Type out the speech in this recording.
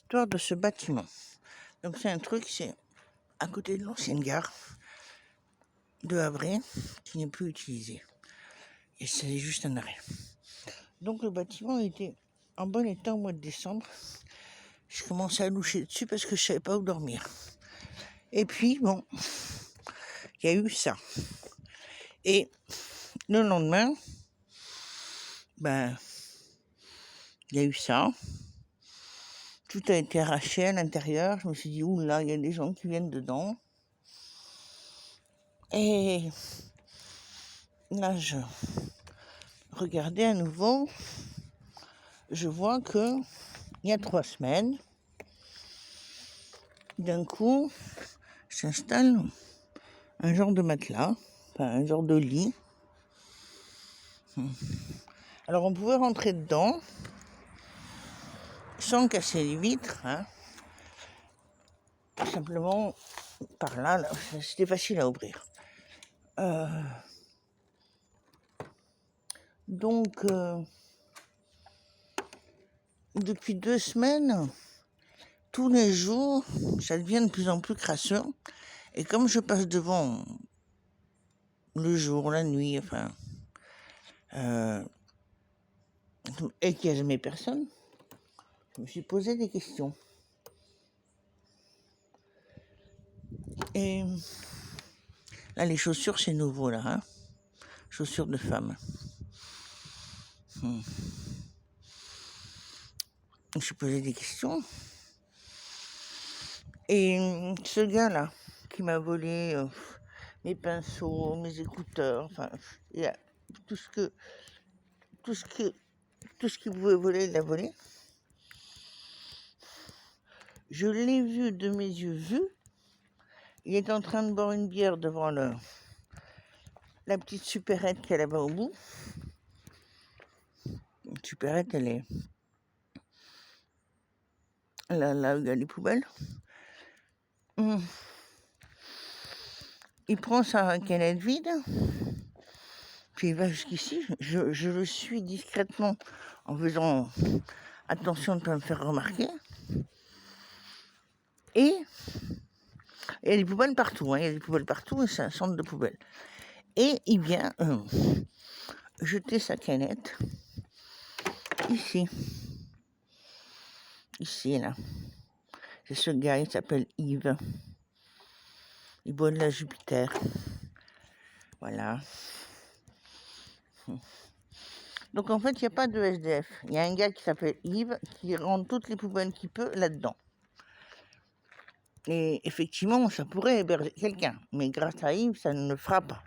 l'histoire de ce bâtiment. Donc c'est un truc, c'est à côté de l'ancienne gare de Havre, qui n'est plus utilisée. Et c'est juste un arrêt. Donc le bâtiment était en bon état au mois de décembre. Je commençais à loucher dessus parce que je savais pas où dormir. Et puis bon, il y a eu ça. Et le lendemain, il y a eu ça. Tout a été arraché à l'intérieur. Je me suis dit, oula, il y a des gens qui viennent dedans. Et là, je regardais à nouveau. Je vois que il y a 3 semaines, d'un coup, s'installe un genre de matelas, un genre de lit. Alors on pouvait rentrer dedans sans casser les vitres, simplement par là, c'était facile à ouvrir. Donc, depuis 2 semaines, tous les jours, ça devient de plus en plus crasseux. Et comme je passe devant le jour, la nuit, et qu'il n'y a jamais personne, je me suis posé des questions. Et là, les chaussures, c'est nouveau, là. Chaussures de femme. Je me suis posé des questions. Et ce gars-là, qui m'a volé mes pinceaux, mes écouteurs, tout ce qu'il pouvait voler, il l'a volé. Je l'ai vu de mes yeux vus. Il est en train de boire une bière devant la petite supérette qu'il y a là-bas au bout. Une supérette, elle est là où il y a les poubelles. Il prend sa canette vide, puis il va jusqu'ici. Je le suis discrètement en faisant attention de ne pas me faire remarquer. Et il y a des poubelles partout, il y a des poubelles partout, et c'est un centre de poubelles. Et il vient jeter sa canette ici. Ici, là. C'est ce gars, il s'appelle Yves. Il boit de la Jupiter. Voilà. Donc en fait, il n'y a pas de SDF. Il y a un gars qui s'appelle Yves qui rentre toutes les poubelles qu'il peut là-dedans. Et effectivement, ça pourrait héberger quelqu'un. Mais grâce à Yves, ça ne le fera pas.